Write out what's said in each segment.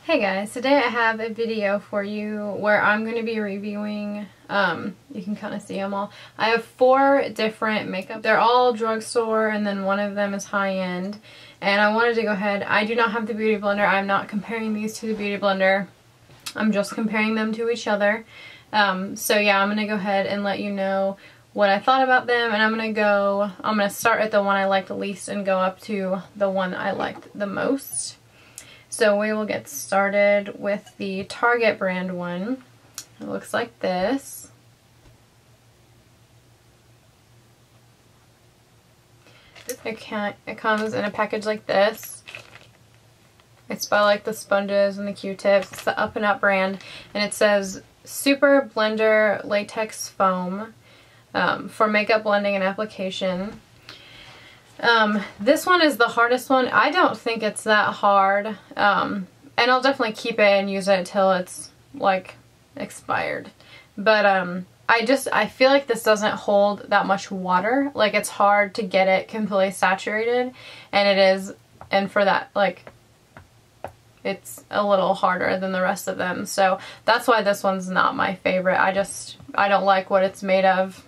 Hey guys, today I have a video for you where I'm going to be reviewing, you can kind of see them all. I have 4 different makeup. They're all drugstore and then one of them is high-end. And I wanted to go ahead, I do not have the Beauty Blender. I'm not comparing these to the Beauty Blender. I'm just comparing them to each other. So yeah, I'm going to go ahead and let you know what I thought about them, and I'm going to start at the one I liked the least and go up to the one I liked the most. So we will get started with the Target brand one. It looks like this. It comes in a package like this. It's by like the sponges and the Q-tips. It's the up&up brand, and it says Super Blender Latex Foam for makeup blending and application. This one is the hardest one. I don't think it's that hard, and I'll definitely keep it and use it until it's like expired. But I feel like this doesn't hold that much water. Like, it's hard to get it completely saturated, and it is, and for that, like, it's a little harder than the rest of them. So that's why this one's not my favorite. I don't like what it's made of.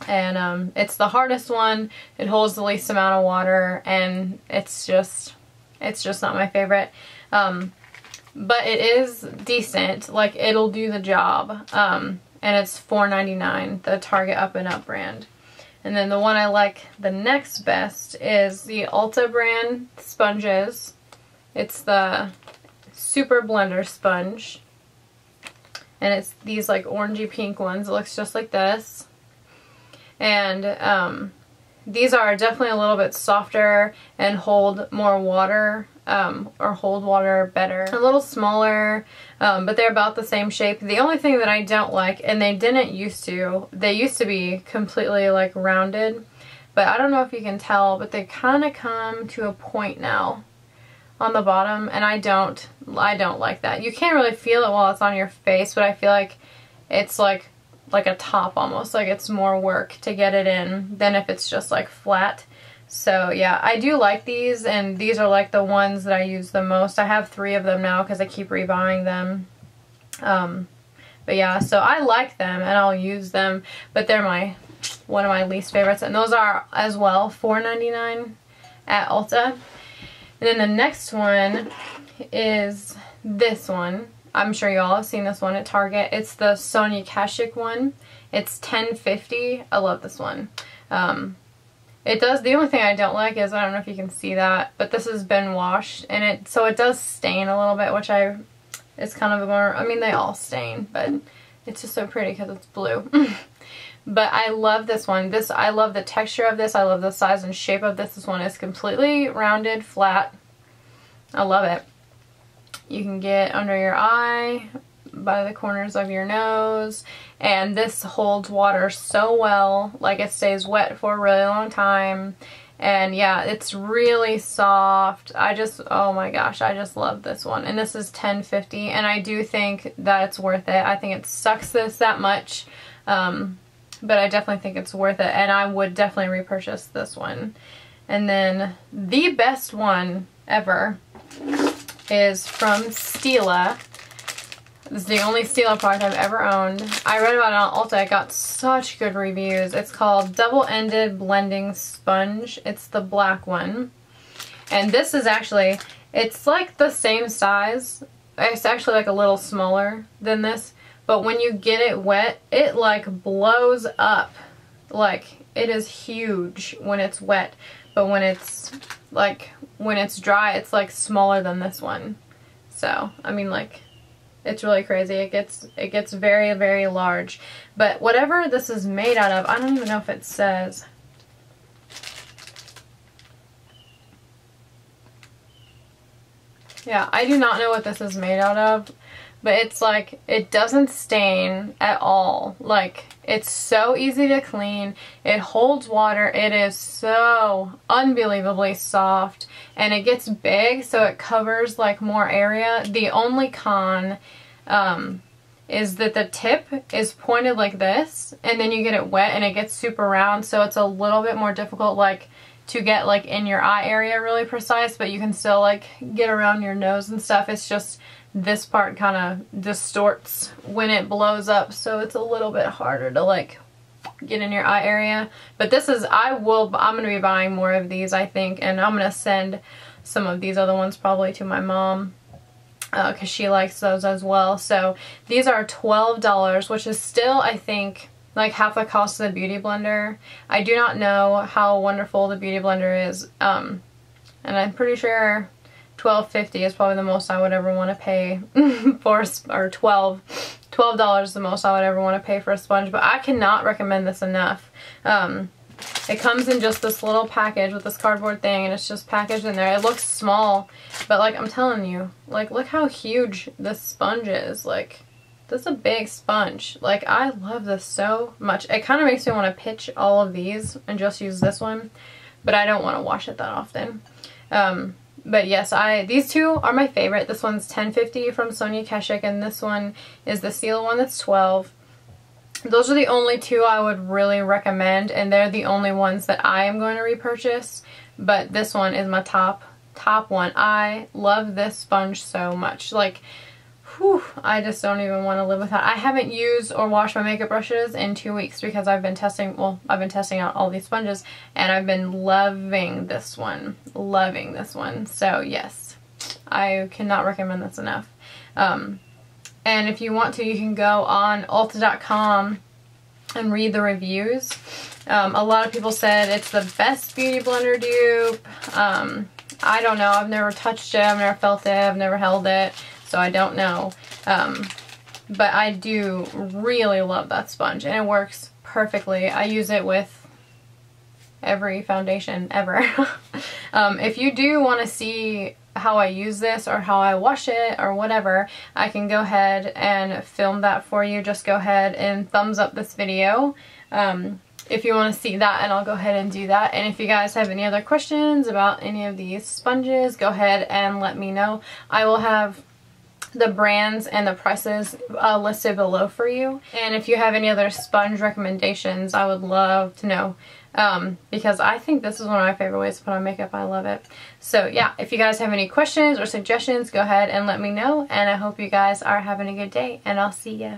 And it's the hardest one, it holds the least amount of water, and it's just not my favorite. But it is decent, like it'll do the job. And it's $4.99, the Target up&up brand. And then the one I like the next best is the Ulta brand sponges. It's the Super Blender Sponge. And it's these like orangey pink ones. It looks just like this. And these are definitely a little bit softer and hold more water, or hold water better. A little smaller, but they're about the same shape. The only thing that I don't like, and they used to be completely like rounded, but I don't know if you can tell, but they kind of come to a point now on the bottom, and I don't like that. You can't really feel it while it's on your face, but I feel like it's like a top almost, like it's more work to get it in than if it's just like flat. So yeah, I do like these, and these are like the ones that I use the most. I have 3 of them now because I keep rebuying them. But yeah, so I like them and I'll use them, but they're one of my least favorites, and those are as well $4.99 at Ulta. And then the next one is this one. I'm sure you all have seen this one at Target. It's the Sonia Kashuk one. It's $10.50. I love this one. The only thing I don't like is, I don't know if you can see that, but this has been washed, and so it does stain a little bit, which it's kind of a bummer. I mean, they all stain, but it's just so pretty because it's blue. But I love this one. I love the texture of this. I love the size and shape of this. This one is completely rounded, flat. I love it. You can get under your eye, by the corners of your nose, and this holds water so well. Like, it stays wet for a really long time, and yeah, it's really soft. Oh my gosh, I just love this one. And this is $10.50, and I do think that it's worth it. I think it sucks that much, but I definitely think it's worth it, and I would definitely repurchase this one. And then the best one ever is from Stila. This is the only Stila product I've ever owned. I read about it on Ulta. I got such good reviews. It's called Double-Ended Blending Sponge. It's the black one. And this is actually, it's like the same size. It's actually like a little smaller than this. But when you get it wet, it like blows up. Like, it is huge when it's wet. But when it's dry, it's like smaller than this one. So, I mean, like, it's really crazy. It gets very, very large. But whatever this is made out of, I don't even know if it says. Yeah, I do not know what this is made out of. But it's like, it doesn't stain at all. Like, it's so easy to clean. It holds water. It is so unbelievably soft. And it gets big, so it covers like more area. The only con is that the tip is pointed like this, and then you get it wet and it gets super round, so it's a little bit more difficult like to get like in your eye area really precise, but you can still like get around your nose and stuff. It's just this part kind of distorts when it blows up, so it's a little bit harder to like get in your eye area. But this is, I'm gonna be buying more of these, I think, and I'm gonna send some of these other ones probably to my mom because she likes those as well. So these are $12, which is still, I think, like half the cost of the Beauty Blender. I do not know how wonderful the Beauty Blender is, and I'm pretty sure $12.50 is probably the most I would ever want to pay for, or $12 is the most I would ever want to pay for a sponge, but I cannot recommend this enough. It comes in just this little package with this cardboard thing, and it's just packaged in there. It looks small, but like I'm telling you, like look how huge this sponge is. Like, this is a big sponge. Like, I love this so much. It kind of makes me want to pitch all of these and just use this one, but I don't want to wash it that often. But yes, these two are my favorite. This one's $10.50 from Sonya Kashuk, and this one is the Stila one that's $12. Those are the only two I would really recommend, and they're the only ones that I am going to repurchase. But this one is my top one. I love this sponge so much. Like, whew, I just don't even want to live without. I haven't used or washed my makeup brushes in 2 weeks because I've been testing, well, I've been testing out all these sponges, and I've been loving this one. Loving this one. So yes, I cannot recommend this enough. And if you want to, you can go on Ulta.com and read the reviews. A lot of people said it's the best Beauty Blender dupe. I don't know. I've never touched it. I've never felt it. I've never held it. So I don't know. But I do really love that sponge, and it works perfectly. I use it with every foundation ever. If you do want to see how I use this or how I wash it or whatever, I can go ahead and film that for you. Just go ahead and thumbs up this video if you want to see that, and I'll go ahead and do that. And if you guys have any other questions about any of these sponges, go ahead and let me know. I will have the brands and the prices listed below for you. And if you have any other sponge recommendations, I would love to know. Because I think this is one of my favorite ways to put on makeup. I love it. So yeah, if you guys have any questions or suggestions, go ahead and let me know. And I hope you guys are having a good day, and I'll see ya.